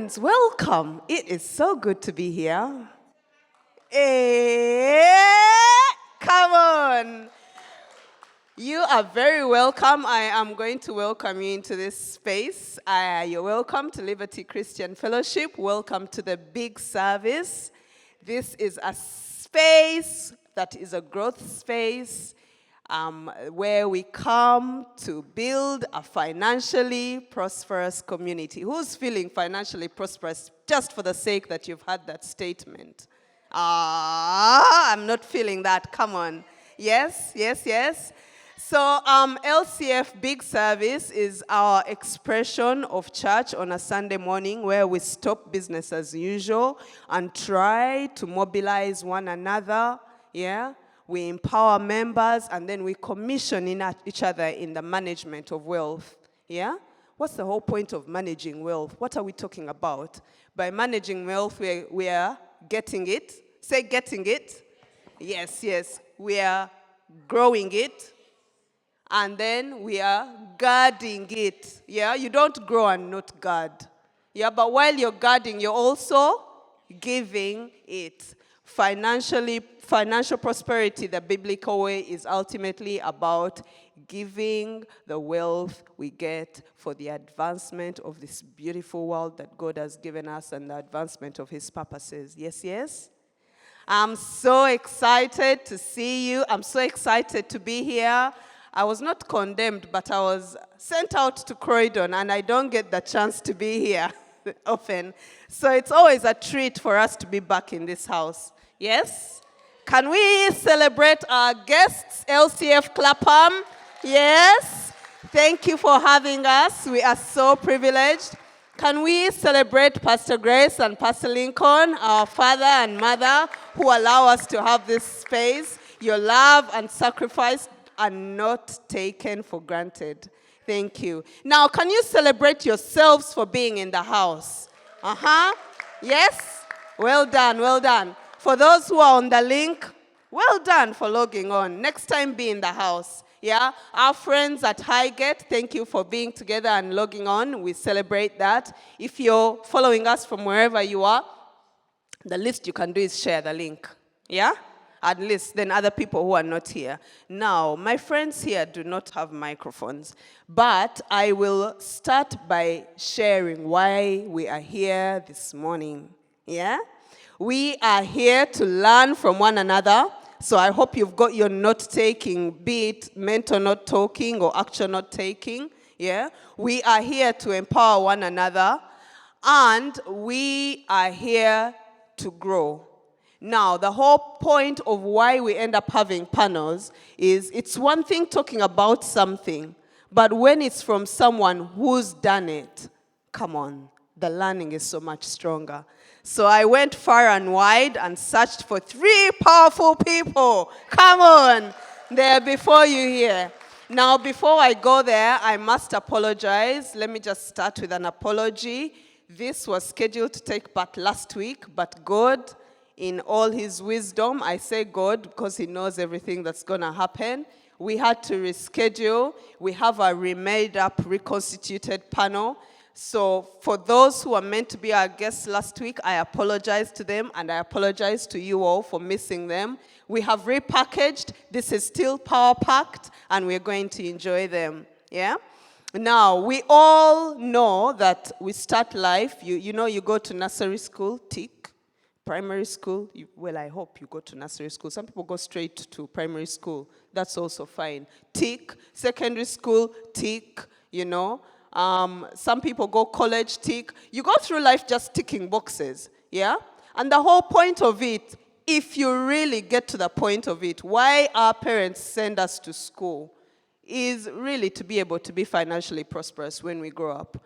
Friends, welcome. It is so good to be here. Come on. You are very welcome. I am going to welcome you into this space. You're welcome to Liberty Christian Fellowship. Welcome to the big service. This is a space that is a growth space where we come to build a financially prosperous community. Who's feeling financially prosperous just for the sake that you've had that statement? I'm not feeling that. Come on. Yes. So LCF Big Service is our expression of church on a Sunday morning where we stop business as usual and try to mobilize one another. Yeah. We empower members, and then we commission each other in the management of wealth. Yeah? What's the whole point of managing wealth? What are we talking about? By managing wealth, we are getting it. Say getting it. Yes. We are growing it. And then we are guarding it. Yeah? You don't grow and not guard. Yeah? But while you're guarding, you're also giving it. Financial prosperity, the biblical way, is ultimately about giving the wealth we get for the advancement of this beautiful world that God has given us and the advancement of his purposes. Yes? I'm so excited to see you. I'm so excited to be here. I was not condemned, but I was sent out to Croydon, and I don't get the chance to be here often. So it's always a treat for us to be back in this house. Yes? Can we celebrate our guests, LCF Clapham? Yes? Thank you for having us. We are so privileged. Can we celebrate Pastor Grace and Pastor Lincoln, our father and mother, who allow us to have this space? Your love and sacrifice are not taken for granted. Thank you. Now, can you celebrate yourselves for being in the house? Yes? Well done. For those who are on the link, well done for logging on. Next time, be in the house. Yeah? Our friends at Highgate, thank you for being together and logging on. We celebrate that. If you're following us from wherever you are, the least you can do is share the link. Yeah? At least then other people who are not here. Now, my friends here do not have microphones, but I will start by sharing why we are here this morning. Yeah? We are here to learn from one another. So I hope you've got your note-taking, be it mental note-taking or actual note-taking. Yeah? We are here to empower one another, and we are here to grow. Now, the whole point of why we end up having panels is it's one thing talking about something, but when it's from someone who's done it, come on, the learning is so much stronger. So I went far and wide and searched for 3 powerful people. Come on, they're before you here. Now, before I go there, I must apologize. Let me just start with an apology. This was scheduled to take part last week, but God, in all his wisdom, I say God because he knows everything that's going to happen, we had to reschedule. We have a remade up, reconstituted panel. So for those who are meant to be our guests last week, I apologize to them, and I apologize to you all for missing them. We have repackaged. This is still power-packed, and we're going to enjoy them. Yeah? Now, we all know that we start life. You know, you go to nursery school, tick. Primary school, I hope you go to nursery school. Some people go straight to primary school. That's also fine. Tick. Secondary school, tick, you know. Some people go college, tick. You go through life just ticking boxes, yeah? And the whole point of it, if you really get to the point of it, why our parents send us to school is really to be able to be financially prosperous when we grow up.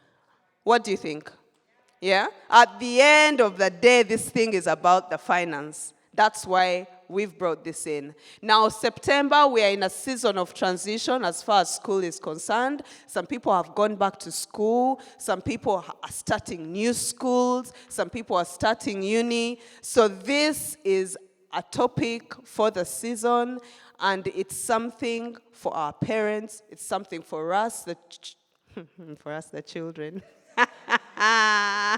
What do you think? Yeah? At the end of the day, this thing is about the finance. That's why we've brought this in. Now, September, we are in a season of transition as far as school is concerned. Some people have gone back to school. Some people are starting new schools. Some people are starting uni. So this is a topic for the season, and it's something for our parents. It's something for us, for us, the children. Hey,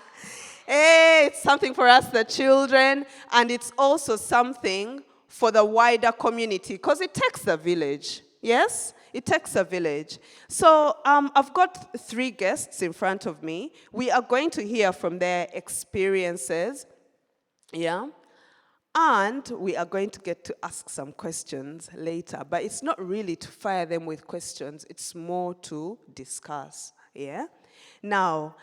it's something for us, the children, and it's also something for the wider community because it takes a village. Yes? It takes a village. So I've got 3 guests in front of me. We are going to hear from their experiences. Yeah? And we are going to get to ask some questions later. But it's not really to fire them with questions. It's more to discuss. Yeah? Now,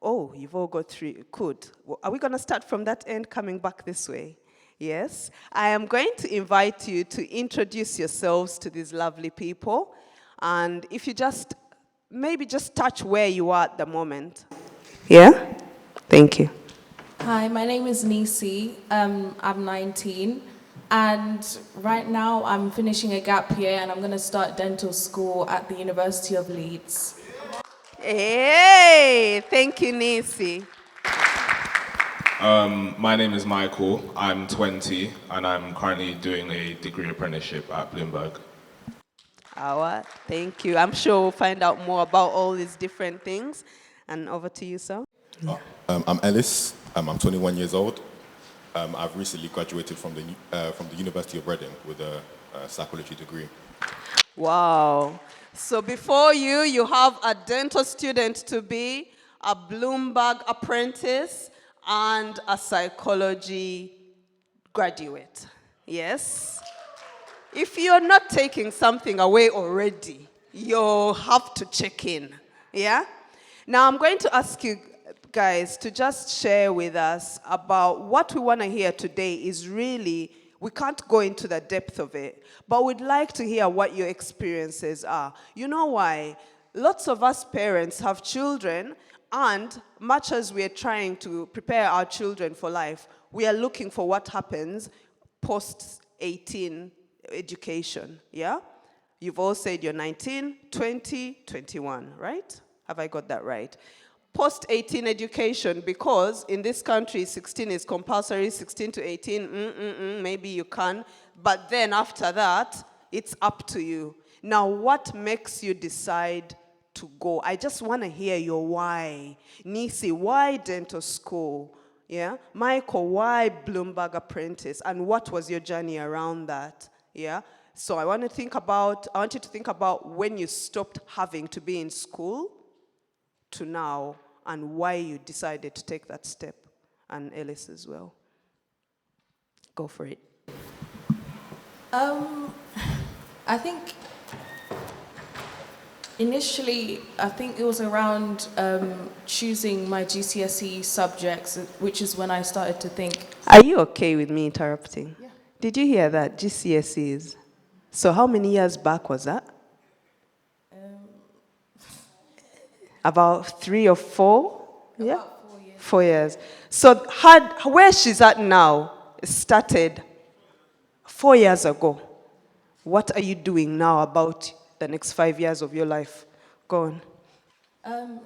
oh, you've all got 3. Good. Well, are we going to start from that end, coming back this way? Yes. I am going to invite you to introduce yourselves to these lovely people. And if you maybe just touch where you are at the moment. Yeah? Thank you. Hi, my name is Nissi. I'm 19. And right now I'm finishing a gap year and I'm going to start dental school at the University of Leeds. Hey, thank you, Nissi. My name is Michael. I'm 20 and I'm currently doing a degree apprenticeship at Bloomberg. Thank you. I'm sure we'll find out more about all these different things. And over to you, sir. I'm Ellis. I'm 21 years old. I've recently graduated from the University of Reading with a psychology degree. Wow. So before you have a dental student to be, a Bloomberg apprentice, and a psychology graduate. Yes? If you're not taking something away already, you'll have to check in. Yeah? Now I'm going to ask you guys to just share with us about what we want to hear today is really, we can't go into the depth of it, but we'd like to hear what your experiences are. You know why? Lots of us parents have children, and much as we're trying to prepare our children for life, we are looking for what happens post-18 education, yeah? You've all said you're 19, 20, 21, right? Have I got that right? Post-18 education, because in this country, 16 is compulsory, 16 to 18, maybe you can, but then after that, it's up to you. Now, what makes you decide to go? I just want to hear your why. Nissi, why dental school? Yeah? Michael, why Bloomberg apprentice? And what was your journey around that? Yeah? So I want you to think about when you stopped having to be in school to now, and why you decided to take that step, and Ellis as well. Go for it. I think initially, it was around choosing my GCSE subjects, which is when I started to think. Are you okay with me interrupting? Yeah. Did you hear that? GCSEs. So how many years back was that? About 3 or 4? Yeah? About 4 years. 4 years. So where she's at now started 4 years ago. What are you doing now about the next 5 years of your life? Go on.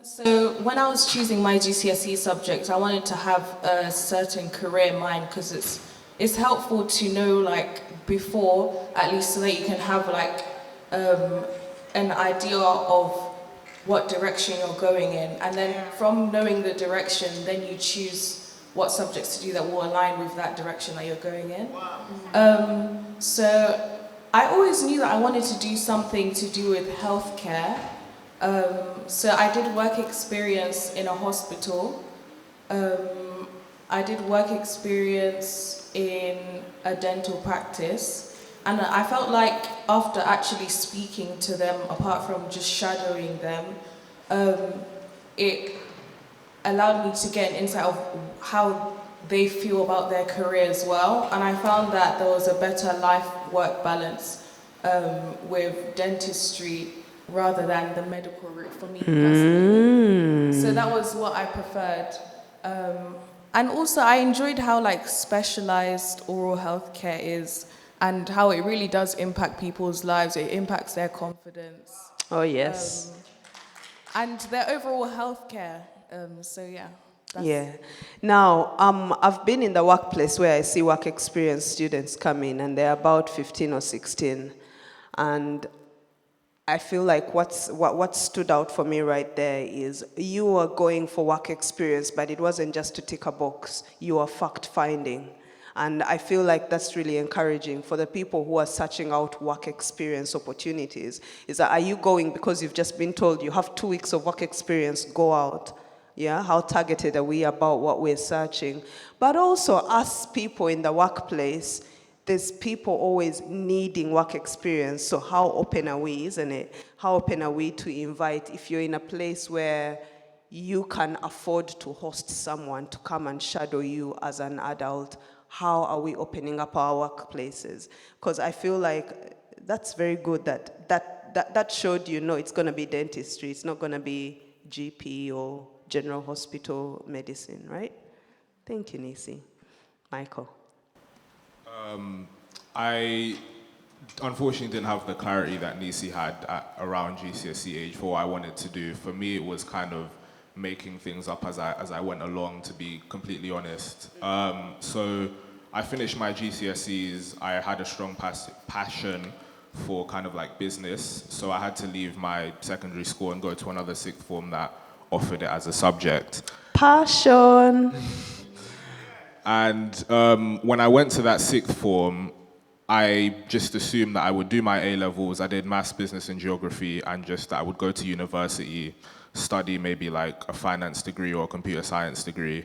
So when I was choosing my GCSE subject, I wanted to have a certain career in mind because it's helpful to know like before, at least so that you can have like an idea of what direction you're going in, and then from knowing the direction, then you choose what subjects to do that will align with that direction that you're going in. So I always knew that I wanted to do something to do with healthcare. So I did work experience in a hospital. I did work experience in a dental practice. And I felt like after actually speaking to them, apart from just shadowing them, it allowed me to get an insight of how they feel about their career as well. And I found that there was a better life-work balance with dentistry rather than the medical route for me personally. So that was what I preferred. And also I enjoyed how like specialized oral health care is, and how it really does impact people's lives. It impacts their confidence. Oh, yes. And their overall health care. So, yeah. Yeah. Now, I've been in the workplace where I see work experience students come in, and they're about 15 or 16. And I feel like what stood out for me right there is you were going for work experience, but it wasn't just to tick a box. You were fact finding. And I feel like that's really encouraging for the people who are searching out work experience opportunities. Is that, are you going because you've just been told you have 2 weeks of work experience, go out? Yeah, how targeted are we about what we're searching? But also us people in the workplace, there's people always needing work experience. So how open are we, isn't it? How open are we to invite, if you're in a place where you can afford to host someone to come and shadow you as an adult, how are we opening up our workplaces? Because I feel like that's very good that showed you, no, it's going to be dentistry, it's not going to be GP or general hospital medicine, right? Thank you, Nissi. Michael. I unfortunately didn't have the clarity that Nisi had around GCSE age for what I wanted to do. For me, it was kind of making things up as I went along, to be completely honest. So I finished my GCSEs. I had a strong passion for kind of like business, so I had to leave my secondary school and go to another sixth form that offered it as a subject. Passion. And when I went to that sixth form, I just assumed that I would do my A-levels. I did maths, business, and geography, and just that I would go to university, study maybe like a finance degree or a computer science degree.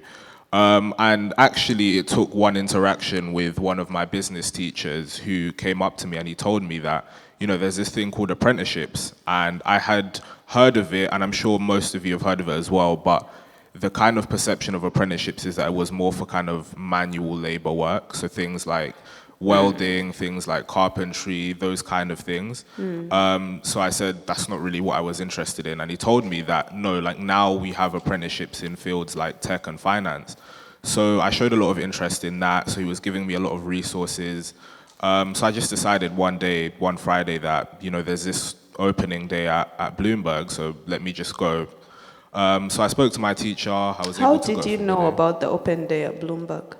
And actually, it took one interaction with one of my business teachers who came up to me and he told me that, you know, there's this thing called apprenticeships. And I had heard of it, and I'm sure most of you have heard of it as well, but the kind of perception of apprenticeships is that it was more for kind of manual labor work. So things like welding, things like carpentry, those kind of things. So I said, that's not really what I was interested in. And he told me that, no, like now we have apprenticeships in fields like tech and finance. So I showed a lot of interest in that. So he was giving me a lot of resources. So I just decided one Friday that, you know, there's this opening day at Bloomberg, so let me just go. So I spoke to my teacher. I was How able to did go you for know the day. about the open day at Bloomberg?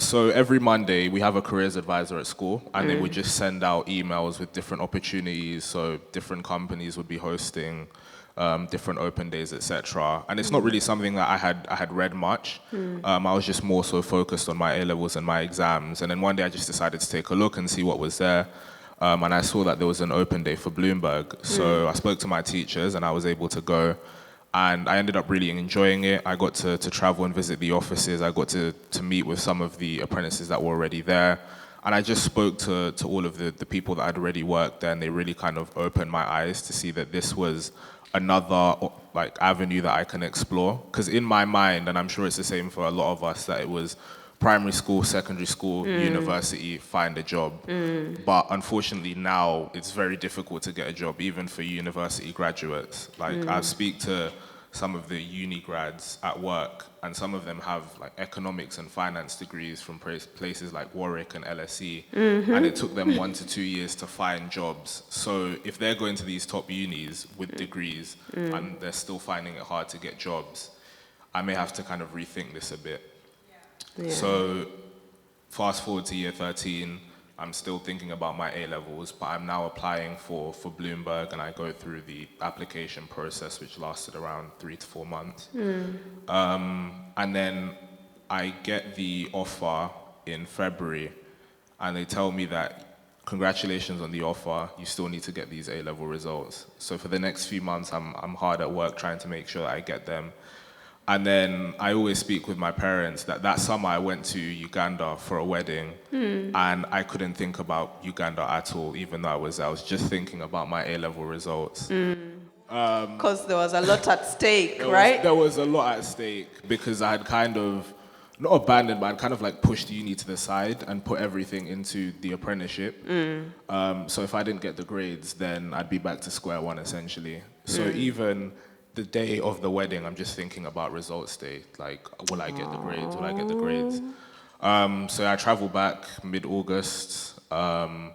So every Monday we have a careers advisor at school, and they would just send out emails with different opportunities. So different companies would be hosting different open days, etc. And it's not really something that I had read much. I was just more so focused on my A-levels and my exams. And then one day I just decided to take a look and see what was there. And I saw that there was an open day for Bloomberg. So I spoke to my teachers and I was able to go. And I ended up really enjoying it. I got to travel and visit the offices. I got to meet with some of the apprentices that were already there. And I just spoke to all of the people that had already worked there, and they really kind of opened my eyes to see that this was another like avenue that I can explore. Because in my mind, and I'm sure it's the same for a lot of us, that it was primary school, secondary school, university, find a job. But unfortunately now it's very difficult to get a job, even for university graduates. Like I speak to some of the uni grads at work, and some of them have like economics and finance degrees from places like Warwick and LSE, and it took them 1 to 2 years to find jobs. So if they're going to these top unis with degrees and they're still finding it hard to get jobs, I may have to kind of rethink this a bit. Yeah. So fast forward to year 13, I'm still thinking about my A-levels, but I'm now applying for Bloomberg, and I go through the application process, which lasted around 3 to 4 months. And then I get the offer in February, and they tell me that congratulations on the offer, you still need to get these A-level results. So for the next few months, I'm hard at work trying to make sure that I get them. And then I always speak with my parents that summer I went to Uganda for a wedding, and I couldn't think about Uganda at all, even though I was just thinking about my A-level results. Because there was a lot at stake, right? There was a lot at stake, because I had kind of, not abandoned, but I'd kind of like pushed uni to the side and put everything into the apprenticeship. So if I didn't get the grades, then I'd be back to square one, essentially. So even the day of the wedding, I'm just thinking about results day. Like, will I get the grades? Will I get the grades? So I traveled back mid-August, and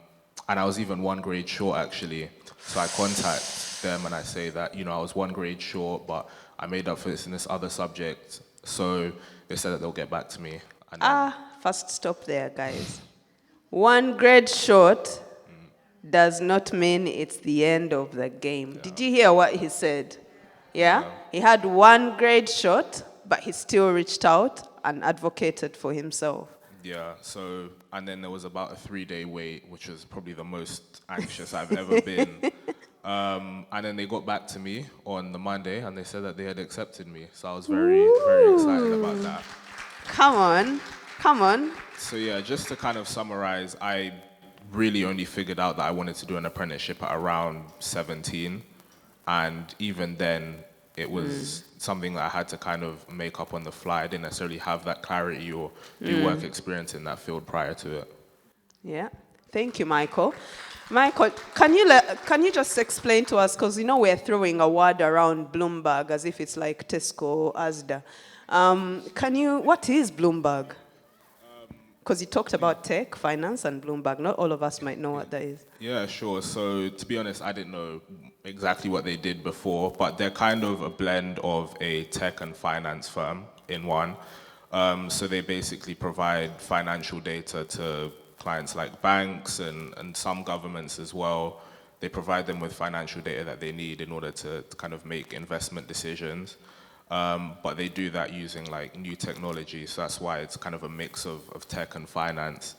I was even 1 grade short, actually. So I contact them and I say that, you know, I was 1 grade short, but I made up for this in this other subject. So they said that they'll get back to me. And then, First stop there, guys. 1 grade short. does not mean it's the end of the game. Did you hear what he said? Yeah? He had one grade short, but he still reached out and advocated for himself. Yeah, so, and then there was about a 3-day wait, which was probably the most anxious I've ever been. And then they got back to me on the Monday, and they said that they had accepted me. So I was very, very excited about that. Come on, come on. So yeah, just to kind of summarize, I really only figured out that I wanted to do an apprenticeship at around 17. And even then, it was something that I had to kind of make up on the fly. I didn't necessarily have that clarity or do work experience in that field prior to it. Yeah, thank you, Michael. Michael, can you just explain to us, because we're throwing a word around Bloomberg as if it's like Tesco or Asda. What is Bloomberg? Because you talked about tech, finance, and Bloomberg. Not all of us might know what that is. Yeah, sure. So to be honest, I didn't know exactly what they did before, but they're kind of a blend of a tech and finance firm in one. So they basically provide financial data to clients like banks and some governments as well. They provide them with financial data that they need in order to kind of make investment decisions. But they do that using like new technology, so that's why it's kind of a mix of tech and finance.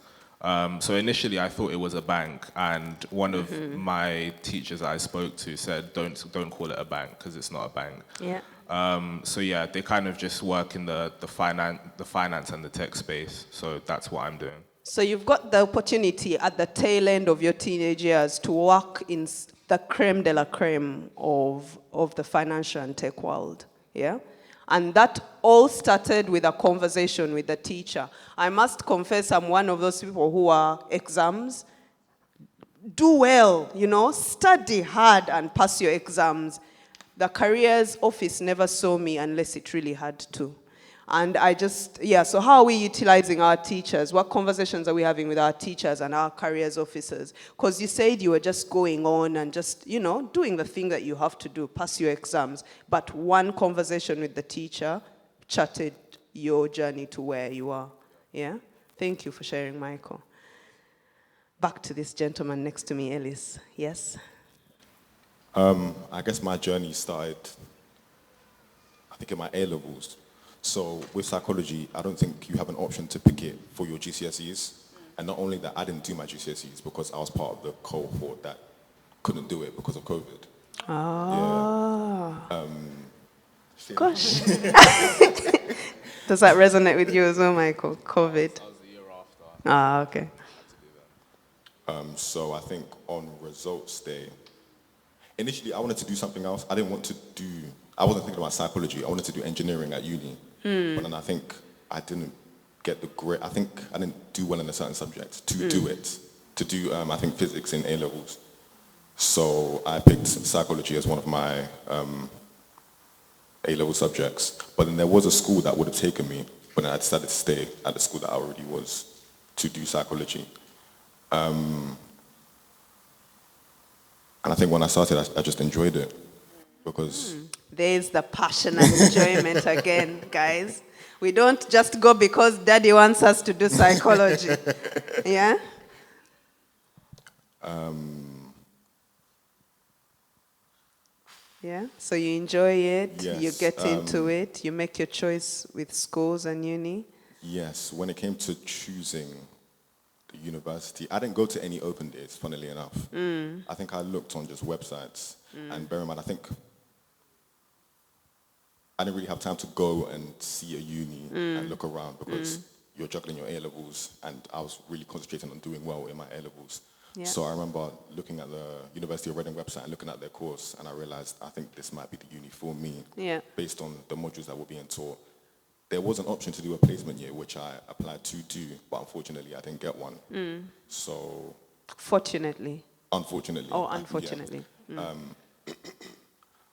So initially I thought it was a bank, and one of my teachers I spoke to said, don't call it a bank, because it's not a bank. Yeah. So yeah, they kind of just work in the finance and the tech space, so that's what I'm doing. So you've got the opportunity at the tail end of your teenage years to work in the creme de la creme of the financial and tech world, yeah? And that all started with a conversation with the teacher. I must confess, I'm one of those people who are exams. Do well, study hard and pass your exams. The careers office never saw me unless it really had to. And so how are we utilizing our teachers? What conversations are we having with our teachers and our careers officers? Because you said you were just going on and just, doing the thing that you have to do, pass your exams. But one conversation with the teacher charted your journey to where you are. Yeah? Thank you for sharing, Michael. Back to this gentleman next to me, Ellis. Yes? I guess my journey started, I think, in my A-levels. So with psychology, I don't think you have an option to pick it for your GCSEs. And not only that, I didn't do my GCSEs because I was part of the cohort that couldn't do it because of COVID. Oh. Yeah. Gosh. Does that resonate with you as well, Michael? COVID? That was the year after. Ah, okay. So I think on results day, initially I wanted to do something else. I wasn't thinking about psychology. I wanted to do engineering at uni. But then I think I didn't get the grade. I think I didn't do well in a certain subject to do it. To do, I think, physics in A-levels. So I picked psychology as one of my A-level subjects. But then there was a school that would have taken me, but then I decided to stay at the school that I already was to do psychology. And I think when I started, I just enjoyed it because... There's the passion and enjoyment again, guys. We don't just go because daddy wants us to do psychology. Yeah? Yeah? So you enjoy it, Yes, you get into it, you make your choice with schools and uni? Yes, when it came to choosing the university, I didn't go to any open days, funnily enough. I think I looked on just websites. And bear in mind, I think I didn't really have time to go and see a uni and look around because you're juggling your A-levels, and I was really concentrating on doing well in my A-levels. Yeah. So I remember looking at the University of Reading website and looking at their course, and I realized I think this might be the uni for me based on the modules that were being taught. There was an option to do a placement year, which I applied to do, but unfortunately I didn't get one. So... Fortunately. Unfortunately. Oh, unfortunately. Yeah.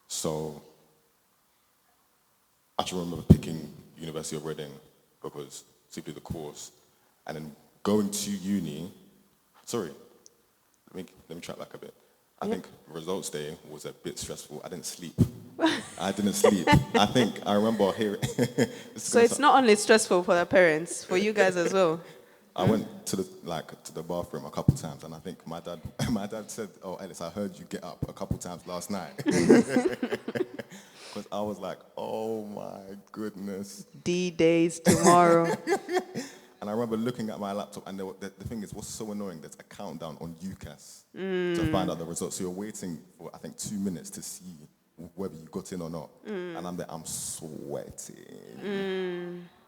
So... I actually remember picking University of Reading because simply the course, and then going to uni. Sorry, let me track back a bit. I think results day was a bit stressful. I didn't sleep. I think I remember hearing. So it's not only stressful for the parents, for you guys as well. I went to the bathroom a couple times, and I think my dad said, "Oh, Ellis, I heard you get up a couple times last night." Because I was like, "Oh my goodness." D-Days tomorrow. And I remember looking at my laptop, and the thing is, what's so annoying, there's a countdown on UCAS to find out the results. So you're waiting for, I think, 2 minutes to see whether you got in or not. And I'm there, I'm sweating.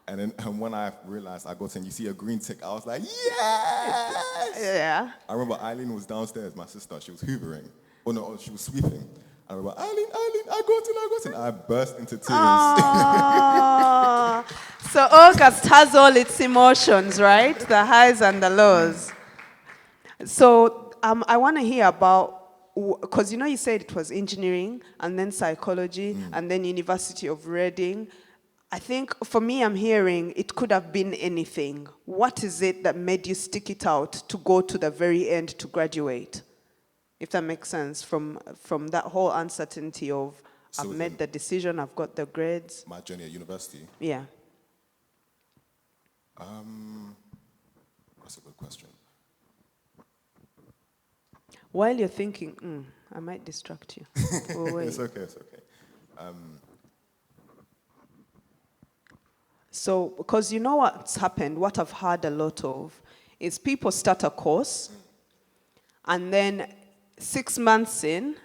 And then when I realized I got in, you see a green tick, I was like, yes! Yeah. I remember Eileen was downstairs, my sister, she was hoovering. Oh no, she was sweeping. I remember, Eileen, I got in. I burst into tears. Aww. So August has all its emotions, right? The highs and the lows. So I want to hear about, because you said it was engineering and then psychology and then University of Reading. I think for me, I'm hearing it could have been anything. What is it that made you stick it out to go to the very end to graduate? If that makes sense, from that whole uncertainty of I've made the decision, I've got the grades. My journey at university? Yeah. That's a good question. While you're thinking, I might distract you. Oh, wait. It's okay. So, because you know what's happened, what I've heard a lot of, is people start a course, and then 6 months in,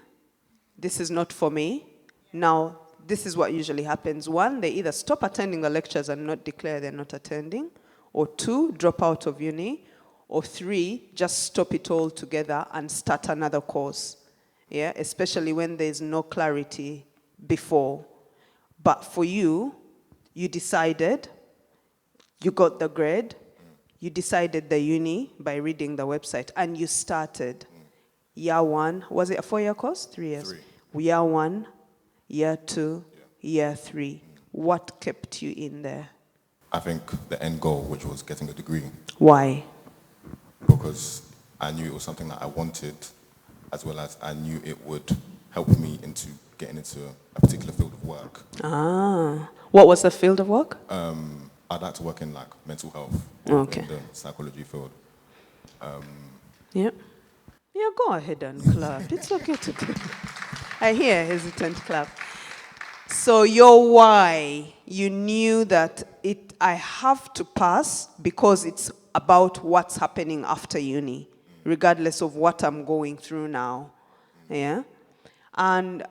this is not for me. Now, this is what usually happens. 1, they either stop attending the lectures and not declare they're not attending, or 2, drop out of uni, or 3, just stop it all together and start another course. Yeah, especially when there's no clarity before. But for you, you decided, you got the grade, you decided the uni by reading the website, and you started. Year 1, was it a 4-year course? 3 years? 3. Year 1, year 2, year 3. What kept you in there? I think the end goal, which was getting a degree. Why? Because I knew it was something that I wanted, as well as I knew it would help me into getting into a particular field of work. What was the field of work? I'd like to work in mental health, Okay. in the psychology field. Yeah, go ahead and clap. It's okay to clap. I hear hesitant clap. So your why, you knew that I have to pass because it's about what's happening after uni, regardless of what I'm going through now. Yeah? And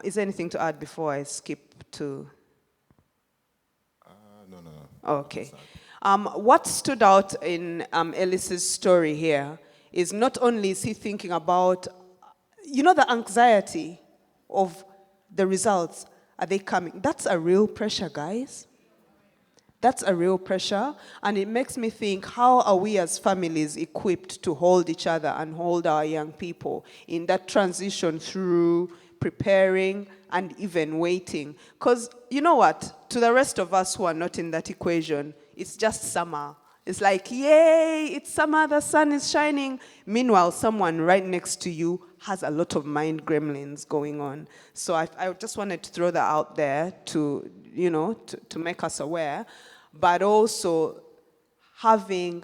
is there anything to add before I skip to... No. Okay. What stood out in Ellis's story here is not only is he thinking about, the anxiety of the results. Are they coming? That's a real pressure, guys. That's a real pressure. And it makes me think, how are we as families equipped to hold each other and hold our young people in that transition through preparing and even waiting? Because you know what? To the rest of us who are not in that equation, it's just summer. It's like, yay, it's summer, the sun is shining. Meanwhile, someone right next to you has a lot of mind gremlins going on. So I just wanted to throw that out there to make us aware. But also having,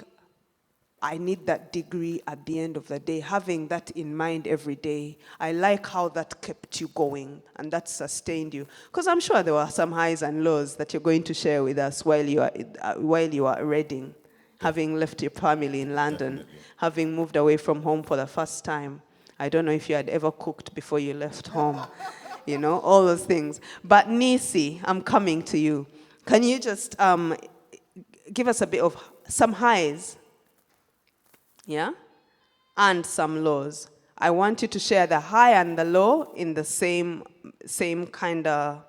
I need that degree at the end of the day, having that in mind every day. I like how that kept you going and that sustained you. Because I'm sure there were some highs and lows that you're going to share with us while you are at Reading. Having left your family in London, Definitely. having moved away from home for the first time. I don't know if you had ever cooked before you left home, all those things. But Nissi, I'm coming to you. Can you just give us a bit of some highs, yeah, and some lows? I want you to share the high and the low in the same kind of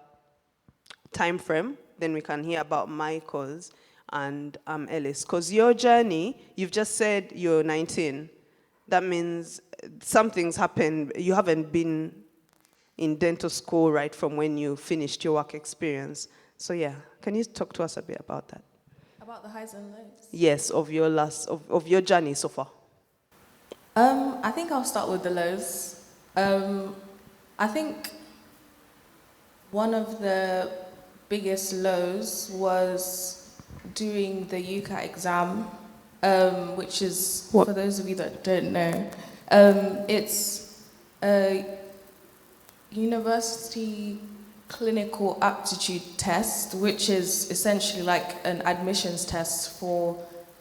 time frame. Then we can hear about Michael's and Ellis. Because your journey, you've just said you're 19. That means something's happened. You haven't been in dental school right from when you finished your work experience. So yeah, can you talk to us a bit about that? About the highs and lows? Yes, of your journey so far. I think I'll start with the lows. I think one of the biggest lows was doing the UCAT exam which is, What? for those of you that don't know, it's a university clinical aptitude test, which is essentially like an admissions test for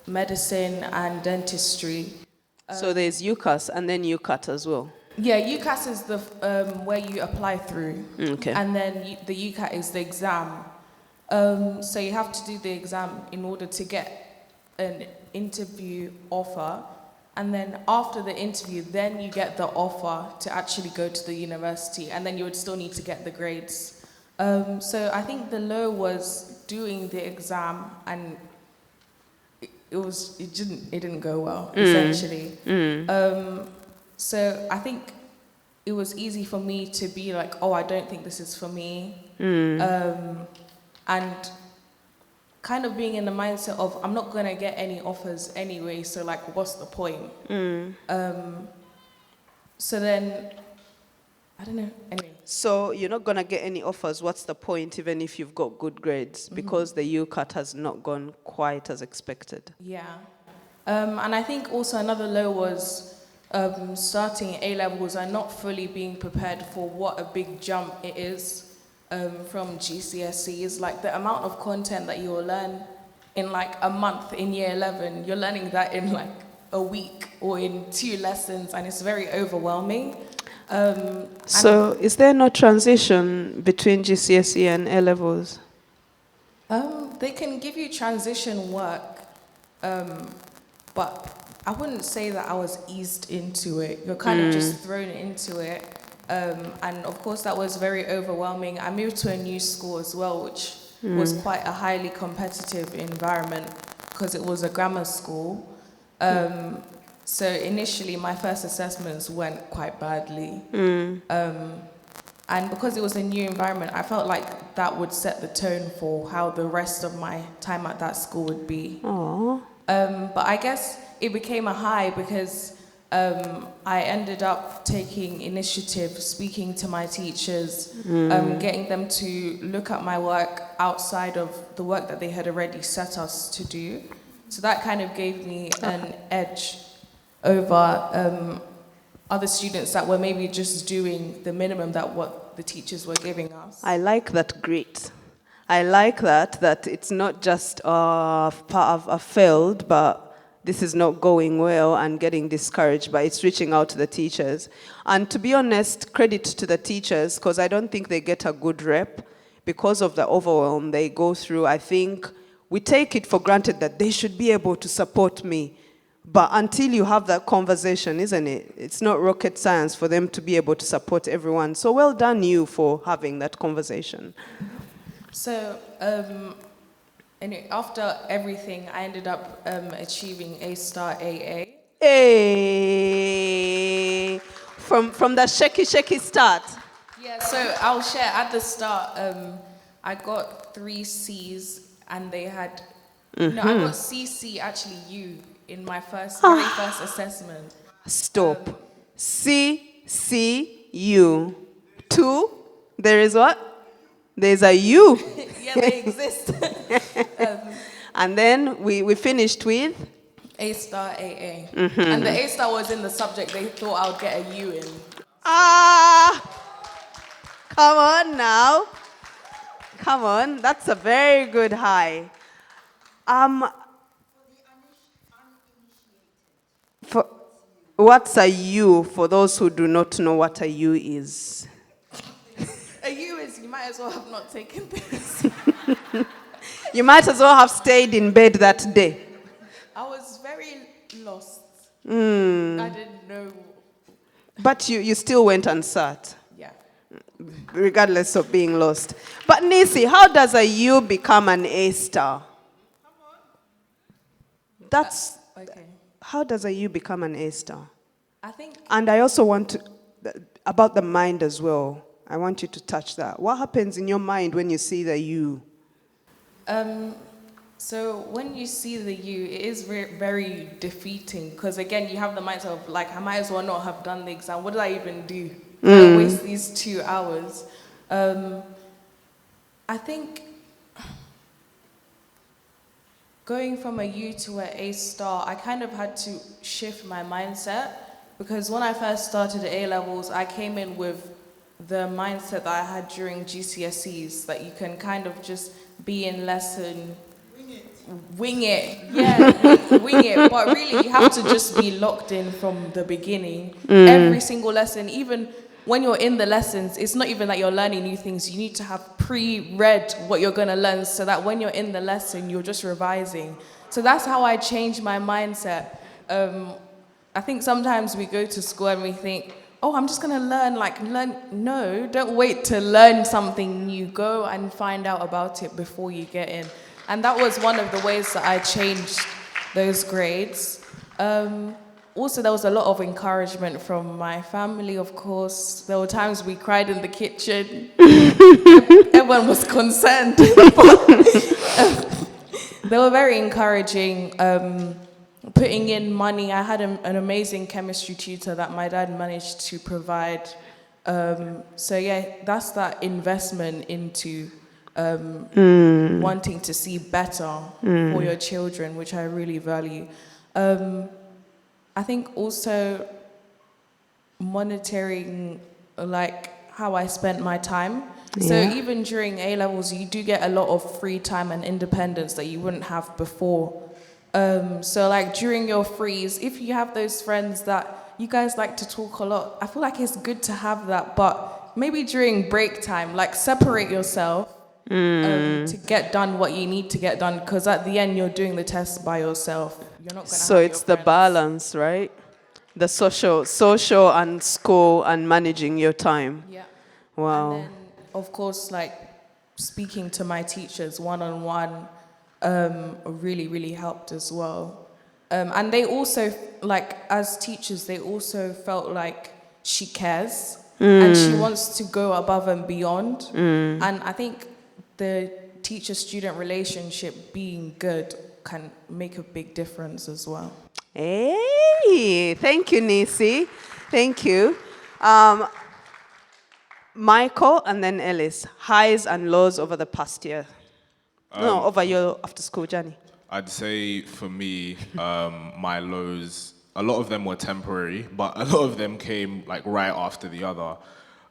medicine and dentistry. So there's UCAS and then UCAT as well. Yeah, UCAS is the where you apply through, Okay. and then the UCAT is the exam. So you have to do the exam in order to get an interview offer, and then after the interview, then you get the offer to actually go to the university, and then you would still need to get the grades. So I think the low was doing the exam, and it didn't go well, essentially. So I think it was easy for me to be like, oh, I don't think this is for me. And kind of being in the mindset of, I'm not going to get any offers anyway, so like, what's the point? So then, I don't know, anyway. So you're not going to get any offers. What's the point, even if you've got good grades? Because the UCAT has not gone quite as expected. Yeah. And I think also another low was starting A-levels and not fully being prepared for what a big jump it is from GCSEs. Like the amount of content that you will learn in like a month in year 11, you're learning that in like a week or in 2 lessons, and it's very overwhelming. So is there no transition between GCSE and A-levels? They can give you transition work, but I wouldn't say that I was eased into it. You're kind of just thrown into it. And of course, that was very overwhelming. I moved to a new school as well, which was quite a highly competitive environment because it was a grammar school. So initially, my first assessments went quite badly. And because it was a new environment, I felt like that would set the tone for how the rest of my time at that school would be. Oh. But I guess it became a high because I ended up taking initiative, speaking to my teachers, getting them to look at my work outside of the work that they had already set us to do. So that kind of gave me an edge over other students that were maybe just doing the minimum that what the teachers were giving us. I like that grit. I like that it's not just part of a failed, but this is not going well and getting discouraged, but it's reaching out to the teachers. And to be honest, credit to the teachers, because I don't think they get a good rep because of the overwhelm they go through. I think we take it for granted that they should be able to support me. But until you have that conversation, isn't it? It's not rocket science for them to be able to support everyone. So well done you for having that conversation. So, anyway, after everything, I ended up achieving A-star AA. Hey! From the shaky start. Yeah, so I'll share. At the start, I got 3 C's, and they had... No, I got CC, actually U, in my very first assessment. Stop. CCU. 2, there is what? There's a U. Yeah, they exist. And then we finished with? A-star AA. And the A-star was in the subject they thought I would get a U in. Come on now. Come on, that's a very good high. What's a U for those who do not know what a U is? A U is you might as well have not taken this. You might as well have stayed in bed that day. I was very lost. I didn't know. But you still went and sat. Yeah. Regardless of being lost. But Nissi, how does a U become an A-star? That's... Okay. How does a U become an A-star? I think... And I also want to... About the mind as well. I want you to touch that. What happens in your mind when you see the U? So when you see the U, it is very defeating because again, you have the mindset of like, I might as well not have done the exam. What did I even do? I waste these 2 hours. I think Going from a U to an A star, I kind of had to shift my mindset because when I first started at A levels, I came in with the mindset that I had during GCSEs, that you can kind of just be in lesson, wing it, yeah, wing it. But really, you have to just be locked in from the beginning. Every single lesson, even when you're in the lessons, it's not even that you're learning new things. You need to have pre-read what you're going to learn so that when you're in the lesson, you're just revising. So that's how I changed my mindset. I think sometimes we go to school and we think, oh, I'm just going to learn. No, don't wait to learn something new. Go and find out about it before you get in. And that was one of the ways that I changed those grades. Also, there was a lot of encouragement from my family, of course. There were times we cried in the kitchen. Everyone was concerned. They were very encouraging, putting in money. I had an amazing chemistry tutor that my dad managed to provide. So yeah, that's that investment into wanting to see better for your children, which I really value. I think also monitoring like how I spent my time. So even during A levels, you do get a lot of free time and independence that you wouldn't have before. So like during your frees, if you have those friends that you guys like to talk a lot, I feel like it's good to have that, but maybe during break time, like separate yourself to get done what you need to get done, because at the end you're doing the test by yourself. You're not gonna So have it's your the friends. balance, right? The social and school and managing your time. Yeah. Wow. And then, of course, like speaking to my teachers one-on-one really, really helped as well. And they also, like, as teachers, they also felt like she cares and she wants to go above and beyond. And I think the teacher-student relationship being good can make a big difference as well. Hey, thank you, Nissi. Thank you. Michael and then Ellis, highs and lows over the past year. Over your after-school journey. I'd say for me, my lows, a lot of them were temporary, but a lot of them came like right after the other.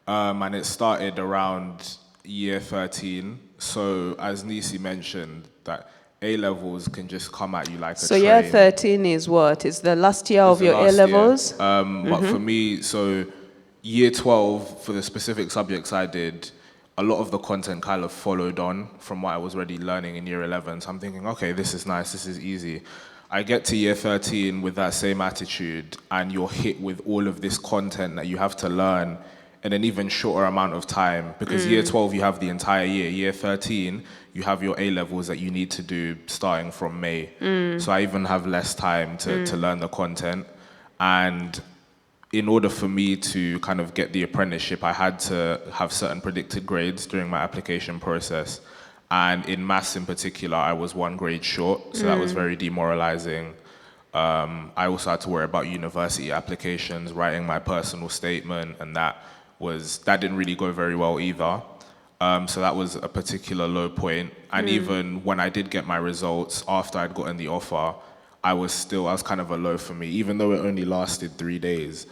And it started around year 13. So as Nissi mentioned, that A-levels can just come at you like a So train. year 13 is what? It's the last year of It's the your last A-levels? year. But for me, so year 12, for the specific subjects I did, a lot of the content kind of followed on from what I was already learning in year 11. So I'm thinking, okay, this is nice, this is easy. I get to year 13 with that same attitude, and you're hit with all of this content that you have to learn in an even shorter amount of time. Because year 12, you have the entire year. Year 13, you have your A-levels that you need to do starting from May. So I even have less time to learn the content. And in order for me to kind of get the apprenticeship, I had to have certain predicted grades during my application process. And in maths in particular, I was 1 grade short, so that was very demoralizing. I also had to worry about university applications, writing my personal statement, and that didn't really go very well either. So that was a particular low point. And even when I did get my results after I'd gotten the offer, I was kind of a low for me, even though it only lasted 3 days.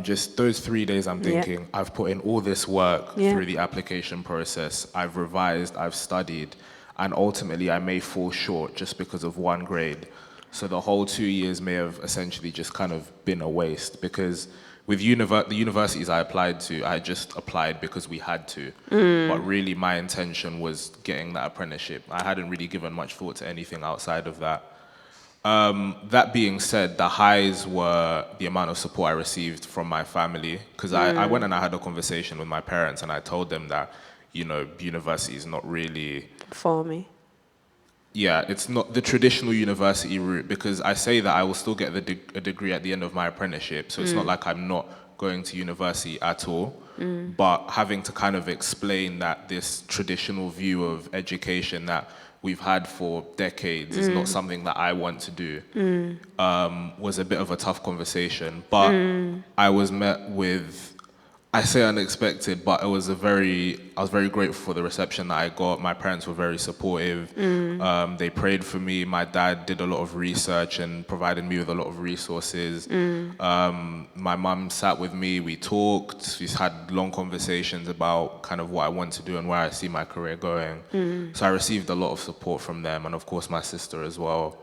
Just those 3 days, I'm thinking, I've put in all this work through the application process. I've revised, I've studied, and ultimately I may fall short just because of 1 grade. So the whole 2 years may have essentially just kind of been a waste, because with the universities I applied to, I just applied because we had to. But really my intention was getting that apprenticeship. I hadn't really given much thought to anything outside of that. That being said, the highs were the amount of support I received from my family, because I went and I had a conversation with my parents, and I told them that, university is not really... For me. Yeah, it's not the traditional university route, because I say that I will still get a degree at the end of my apprenticeship, so it's not like I'm not going to university at all. But having to kind of explain that this traditional view of education that we've had for decades is not something that I want to do, was a bit of a tough conversation. But I was met with I say unexpected, but I was very grateful for the reception that I got. My parents were very supportive. They prayed for me. My dad did a lot of research and provided me with a lot of resources. My mum sat with me. We talked. We had long conversations about kind of what I want to do and where I see my career going. So I received a lot of support from them, and of course my sister as well.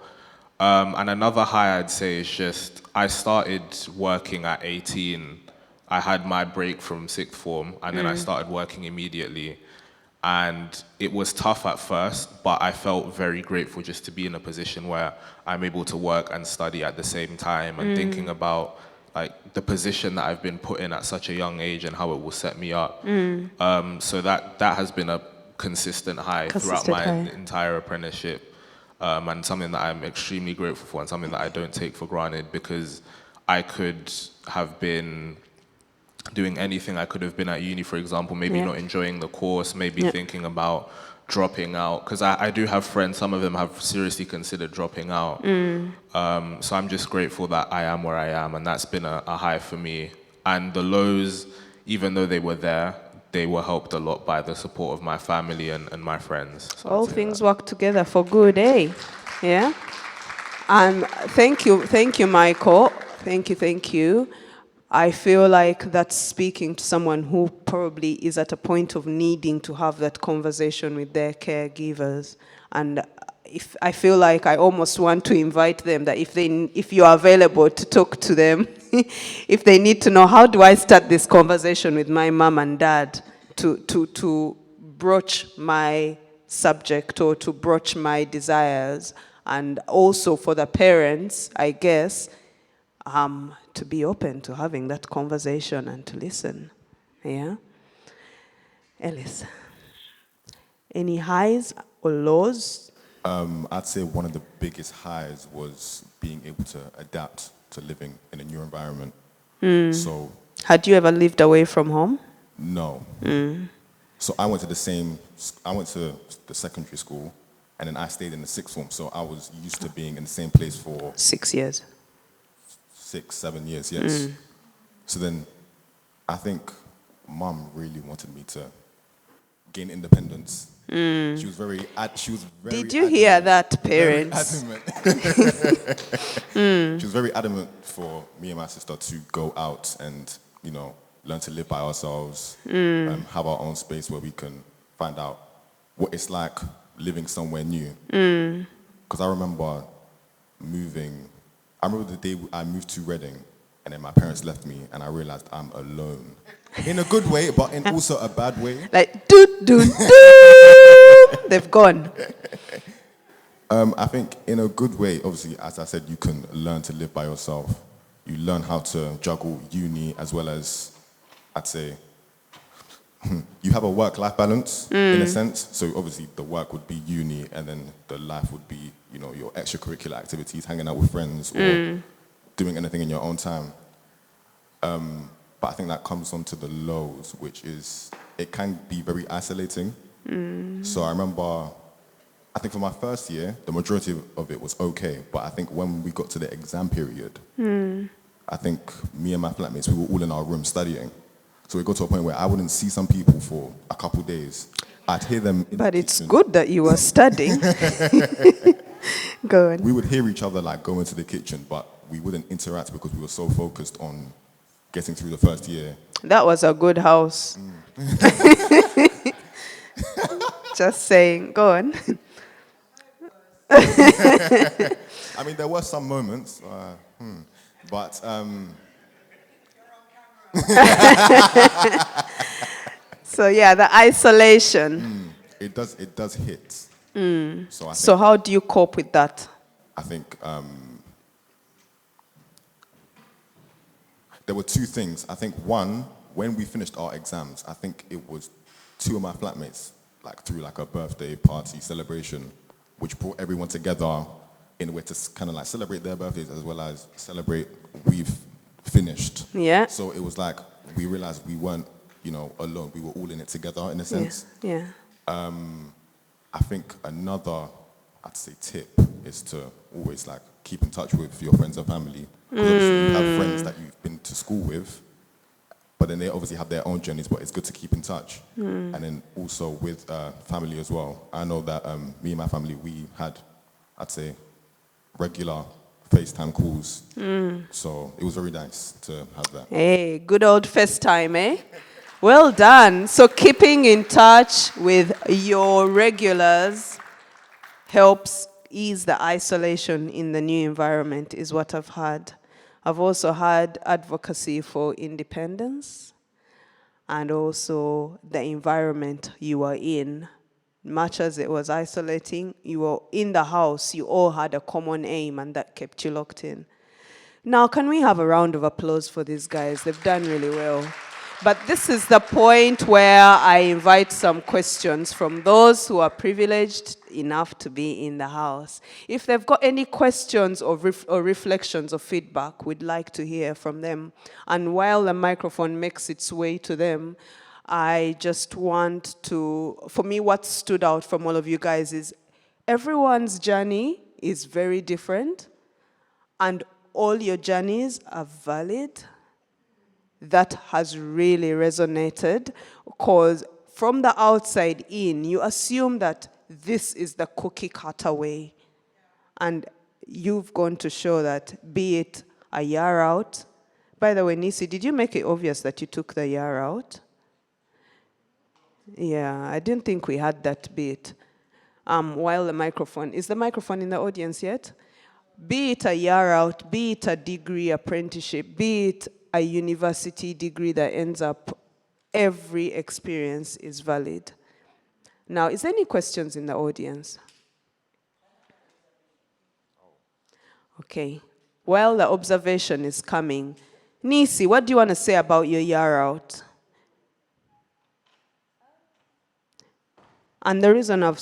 And another high I'd say is just I started working at 18. I had my break from sixth form, and then I started working immediately. And it was tough at first, but I felt very grateful just to be in a position where I'm able to work and study at the same time, and thinking about like the position that I've been put in at such a young age and how it will set me up. So that has been a consistent high throughout my entire apprenticeship, and something that I'm extremely grateful for, and something that I don't take for granted, because I could have been doing anything. I could have been at uni, for example, maybe not enjoying the course, maybe thinking about dropping out, because I do have friends, some of them have seriously considered dropping out. So I'm just grateful that I am where I am, and that's been a high for me. And the lows, even though they were there, they were helped a lot by the support of my family and my friends. So All things work together for good, eh? Yeah? Thank you, Michael. Thank you. I feel like that's speaking to someone who probably is at a point of needing to have that conversation with their caregivers. And if I feel like I almost want to invite them that if you are available to talk to them, if they need to know, how do I start this conversation with my mom and dad to broach my subject or to broach my desires, and also for the parents, I guess, to be open to having that conversation and to listen. Yeah? Ellis, any highs or lows? I'd say one of the biggest highs was being able to adapt to living in a new environment. So, Had you ever lived away from home? no. So I went to the secondary school, and then I stayed in the sixth form. So I was used to being in the same place for 6 years. 6, 7 years, yes. So then I think mum really wanted me to gain independence. She was very Did you hear that, parents? Very adamant. She was very adamant for me and my sister to go out and, learn to live by ourselves, have our own space where we can find out what it's like living somewhere new. Because I remember the day I moved to Reading, and then my parents left me, and I realized I'm alone. In a good way, but in also a bad way. Like, they've gone. I think in a good way, obviously, as I said, you can learn to live by yourself. You learn how to juggle uni as well as, I'd say, you have a work-life balance in a sense. So obviously the work would be uni, and then the life would be, your extracurricular activities, hanging out with friends or doing anything in your own time. But I think that comes on to the lows, which is, it can be very isolating. So I remember, I think for my first year, the majority of it was okay. But I think when we got to the exam period, I think me and my flatmates, we were all in our room studying. So we got to a point where I wouldn't see some people for a couple days. I'd hear them in But the it's kitchen. good that you were studying. Go on. We would hear each other like go into the kitchen, but we wouldn't interact because we were so focused on getting through the first year. That was a good house. Just saying. Go on. I mean, there were some moments, but So yeah, the isolation. it does hit. So I think, So how do you cope with that? I think there were two things. I think one, when we finished our exams, I think it was two of my flatmates threw a birthday party celebration, which brought everyone together in a way to kind of celebrate their birthdays as well as celebrate we've finished. Yeah. So it was like we realized we weren't, alone. We were all in it together in a sense. Yeah. I think another, I'd say, tip is to always keep in touch with your friends and family. Because obviously you have friends that you've been to school with, but then they obviously have their own journeys, but it's good to keep in touch. And then also with family as well. I know that me and my family, we had, I'd say, regular FaceTime calls. So it was very nice to have that. Hey, good old FaceTime, eh? Well done. So keeping in touch with your regulars helps ease the isolation in the new environment, is what I've had. I've also had advocacy for independence and also the environment you were in. Much as it was isolating, you were in the house, you all had a common aim, and that kept you locked in. Now, can we have a round of applause for these guys? They've done really well. But this is the point where I invite some questions from those who are privileged enough to be in the house. If they've got any questions or reflections or feedback, we'd like to hear from them. And while the microphone makes its way to them, I just want to, for me, what stood out from all of you guys is everyone's journey is very different, and all your journeys are valid. That has really resonated, because from the outside in, you assume that this is the cookie cutter way. And you've gone to show that, be it a year out. By the way, Nissi, did you make it obvious that you took the year out? Yeah, I didn't think we had that bit. While the microphone, is the microphone in the audience yet? Be it a year out, be it a degree apprenticeship, be it a university degree that ends up, every experience is valid. Now, is there any questions in the audience? Okay. While the observation is coming, Nissi, what do you want to say about your year out? And the reason I've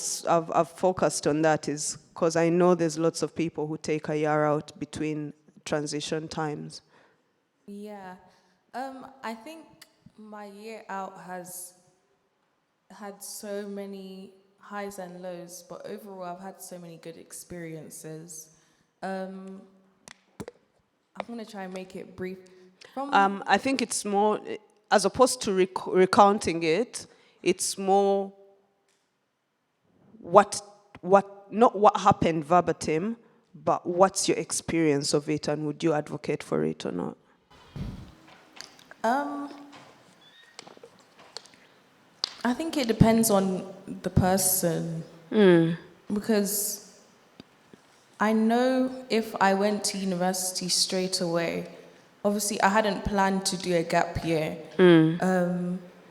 focused on that is because I know there's lots of people who take a year out between transition times. Yeah. I think my year out has had so many highs and lows, but overall I've had so many good experiences. I'm going to try and make it brief. I think it's more, as opposed to recounting it, it's more not what happened verbatim, but what's your experience of it, and would you advocate for it or not? I think it depends on the person. Because I know if I went to university straight away, obviously I hadn't planned to do a gap year.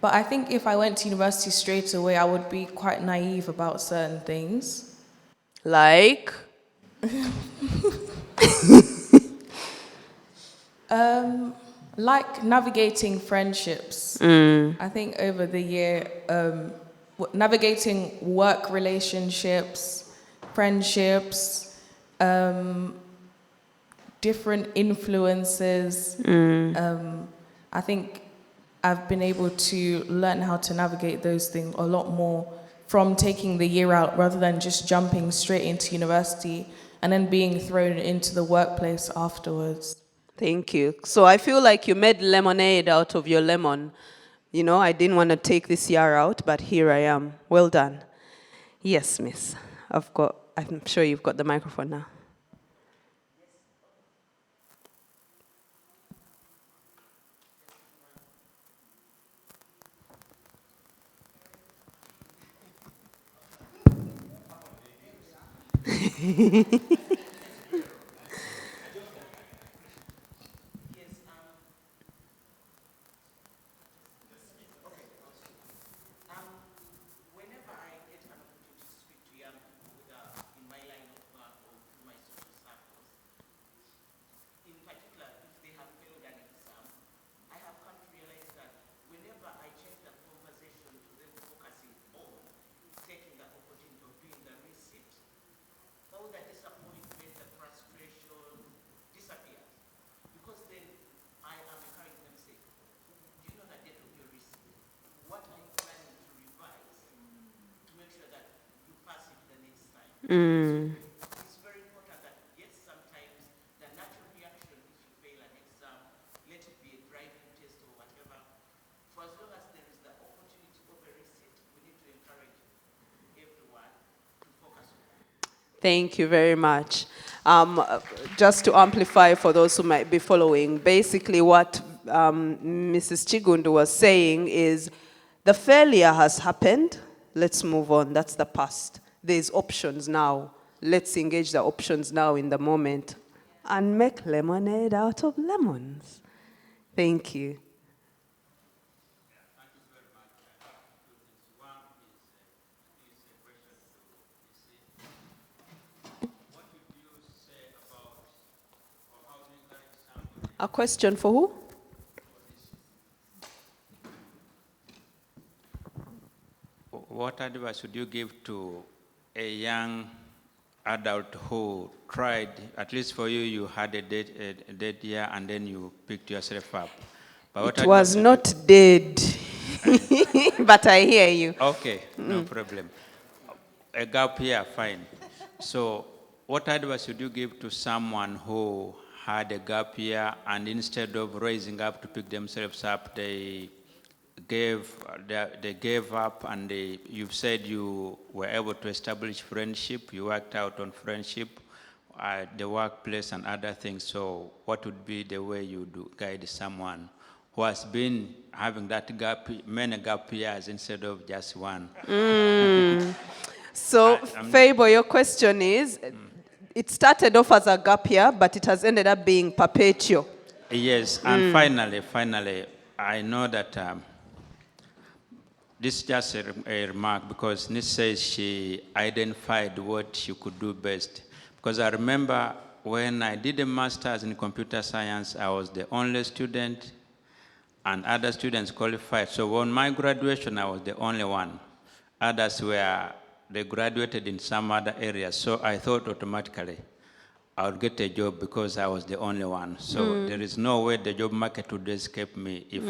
But I think if I went to university straight away, I would be quite naive about certain things. Like? Like navigating friendships. I think over the year, navigating work relationships, friendships, different influences. I think I've been able to learn how to navigate those things a lot more from taking the year out rather than just jumping straight into university and then being thrown into the workplace afterwards. Thank you. So I feel like you made lemonade out of your lemon. You know, I didn't want to take this year out, but here I am. Well done. Yes, miss. I'm sure you've got the microphone now. It's very important that, yes, sometimes the natural reaction if you fail an exam, let it be a driving test or whatever, Thank you very much. Just to amplify for those who might be following, basically what Mrs. Chigundu was saying is the failure has happened. Let's move on. That's the past. There's options now. Let's engage the options now in the moment and make lemonade out of lemons. Thank you. A question for who? What advice would you give to a young adult who tried, at least for you, you had a dead year and then you picked yourself up? But It was not dead, but I hear you. Okay, no problem. A gap year, fine. So what advice would you give to someone who had a gap year and instead of raising up to pick themselves up, they gave up, and you've said you were able to establish friendship, you worked out on friendship, the workplace and other things. So what would be the way you do guide someone who has been having that many gap years instead of just one? So, Fable, your question is, it started off as a gap year, but it has ended up being perpetual. Yes, and finally, I know that this is just a remark because Nissi says she identified what she could do best. Because I remember when I did a master's in computer science, I was the only student and other students qualified. So on my graduation, I was the only one. Others they graduated in some other areas. So I thought automatically I would get a job because I was the only one. So there is no way the job market would escape me if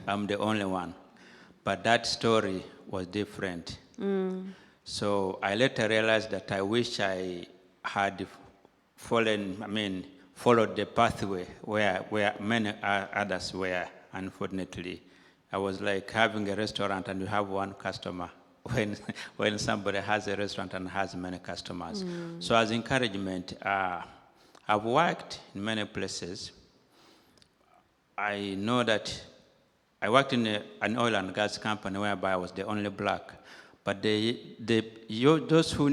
I'm the only one. But that story was different. So I later realized that I wish I had followed the pathway where many others were. Unfortunately, I was like having a restaurant and you have one customer when somebody has a restaurant and has many customers. So as encouragement, I've worked in many places. I know that I worked in an oil and gas company whereby I was the only black. But those who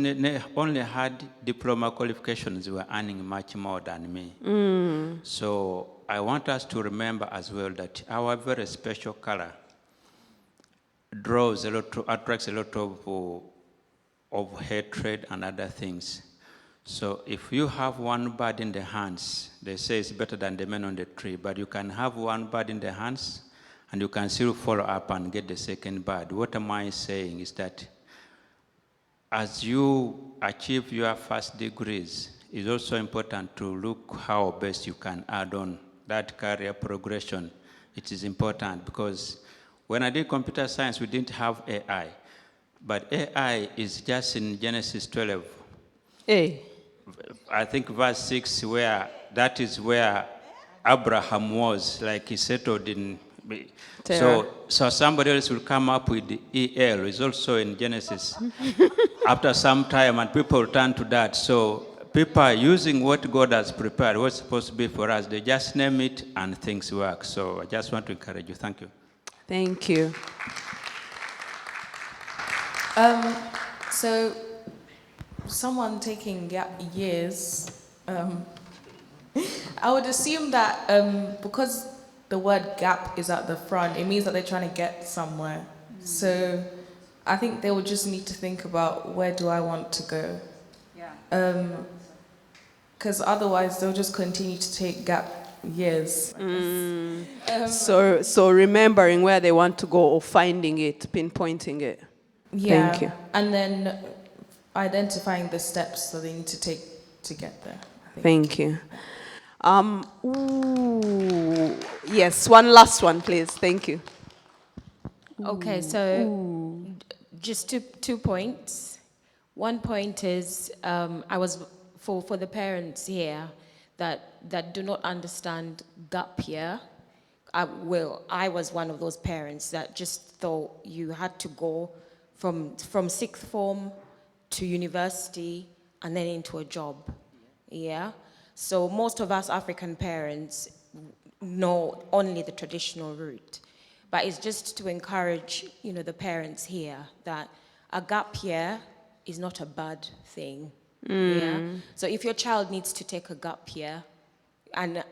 only had diploma qualifications were earning much more than me. So I want us to remember as well that our very special color attracts a lot of hatred and other things. So if you have one bird in the hands, they say it's better than the man on the tree, but you can have one bird in the hands and you can still follow up and get the second bird. What am I saying is that as you achieve your first degrees, it's also important to look how best you can add on that career progression. It is important because when I did computer science, we didn't have AI. But AI is just in Genesis 12. I think verse 6, that is where Abraham was, like he settled in. So somebody else will come up with the EL, is also in Genesis. After some time, and people turn to that. So people are using what God has prepared, what's supposed to be for us. They just name it and things work. So I just want to encourage you. Thank you. Thank you. So someone taking gap years, I would assume that because the word gap is at the front, it means that they're trying to get somewhere. So I think they would just need to think about, where do I want to go? Because otherwise they'll just continue to take gap years. So remembering where they want to go or finding it, pinpointing it. Yeah. Thank you. And then identifying the steps that they need to take to get there. Thank you. Yes, one last one, please. Thank you. Okay, so just two points. One point is I was for the parents here that do not understand gap year. I was one of those parents that just thought you had to go from sixth form to university and then into a job. Yeah? So most of us African parents know only the traditional route. But it's just to encourage, the parents here that a gap year is not a bad thing. Yeah. So if your child needs to take a gap year, and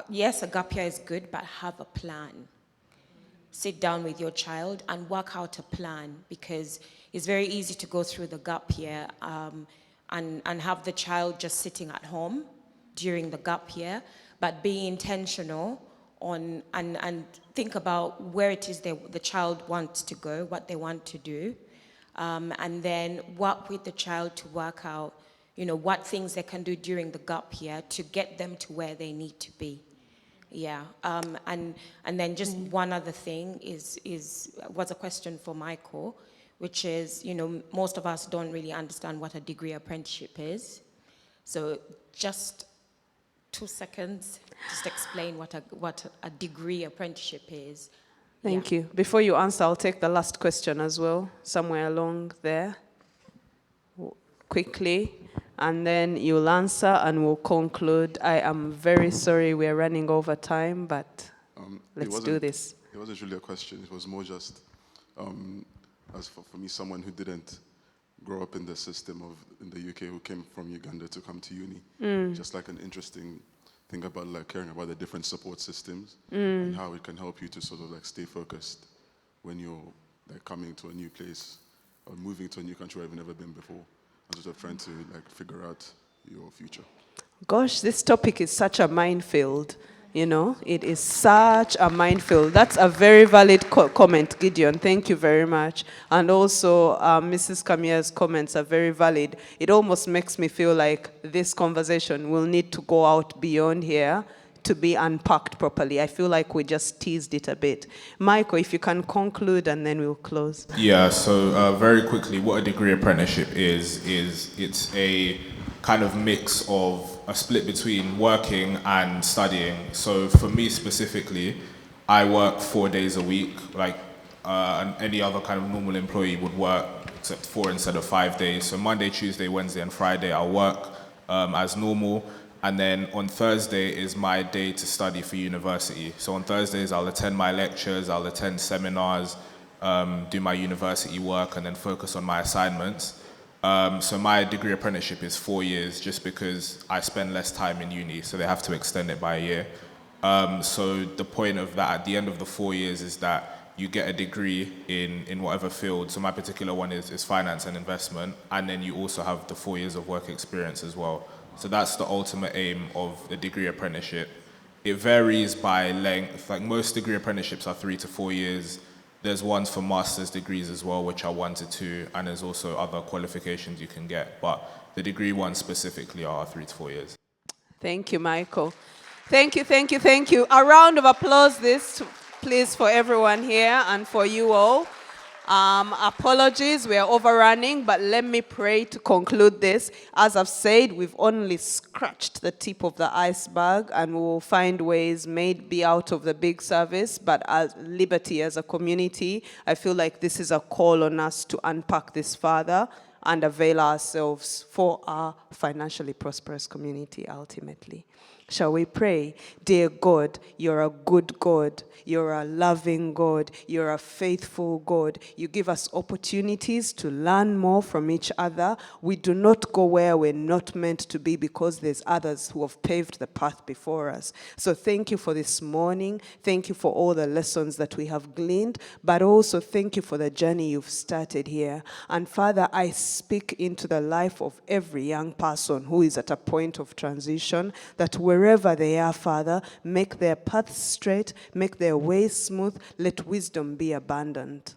yes, a gap year is good, but have a plan. Sit down with your child and work out a plan, because it's very easy to go through the gap year and have the child just sitting at home during the gap year, but be intentional on and think about where it is the child wants to go, what they want to do, and then work with the child to work out, what things they can do during the gap year to get them to where they need to be. Yeah, and then just one other thing was a question for Michael, which is, most of us don't really understand what a degree apprenticeship is. So just 2 seconds, just explain what a degree apprenticeship is. Thank you. Before you answer, I'll take the last question as well, somewhere along there, quickly, and then you'll answer and we'll conclude. I am very sorry we're running over time, but let's do this. It wasn't really a question. It was more just, as for me, someone who didn't grow up in the system in the UK, who came from Uganda to come to uni. Just like an interesting thing about caring about the different support systems and how it can help you to sort of stay focused when you're coming to a new place or moving to a new country where you've never been before, and sort of trying to figure out your future. Gosh, this topic is such a minefield. It is such a minefield. That's a very valid comment, Gideon. Thank you very much. And also, Mrs. Kamya's comments are very valid. It almost makes me feel like this conversation will need to go out beyond here to be unpacked properly. I feel like we just teased it a bit. Michael, if you can conclude and then we'll close. Yeah, so very quickly, what a degree apprenticeship is it's a kind of mix of a split between working and studying. So for me specifically, I work 4 days a week, like any other kind of normal employee would work, except 4 instead of 5 days. So Monday, Tuesday, Wednesday, and Friday I'll work as normal. And then on Thursday is my day to study for university. So on Thursdays I'll attend my lectures, I'll attend seminars, do my university work, and then focus on my assignments. So my degree apprenticeship is 4 years, just because I spend less time in uni, so they have to extend it by a year. So the point of that at the end of the 4 years is that you get a degree in whatever field. So my particular one is finance and investment, and then you also have the 4 years of work experience as well. So that's the ultimate aim of the degree apprenticeship. It varies by length. Like most degree apprenticeships are 3 to 4 years. There's ones for master's degrees as well, which are 1 to 2, and there's also other qualifications you can get. But the degree ones specifically are 3 to 4 years. Thank you, Michael. Thank you, thank you, thank you. A round of applause, please, for everyone here and for you all. Apologies, we are overrunning, but let me pray to conclude this. As I've said, we've only scratched the tip of the iceberg, and we will find ways, maybe out of the big service, but as Liberty as a community, I feel like this is a call on us to unpack this further and avail ourselves for our financially prosperous community ultimately. Shall we pray? Dear God, you're a good God. You're a loving God. You're a faithful God. You give us opportunities to learn more from each other. We do not go where we're not meant to be because there's others who have paved the path before us. So thank you for this morning. Thank you for all the lessons that we have gleaned, but also thank you for the journey you've started here. And Father, I speak into the life of every young person who is at a point of transition, that wherever they are, Father, make their paths straight, make their ways smooth, let wisdom be abundant.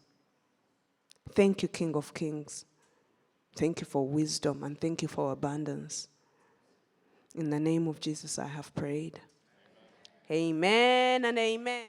Thank you, King of Kings. Thank you for wisdom, and thank you for abundance. In the name of Jesus, I have prayed. Amen and amen.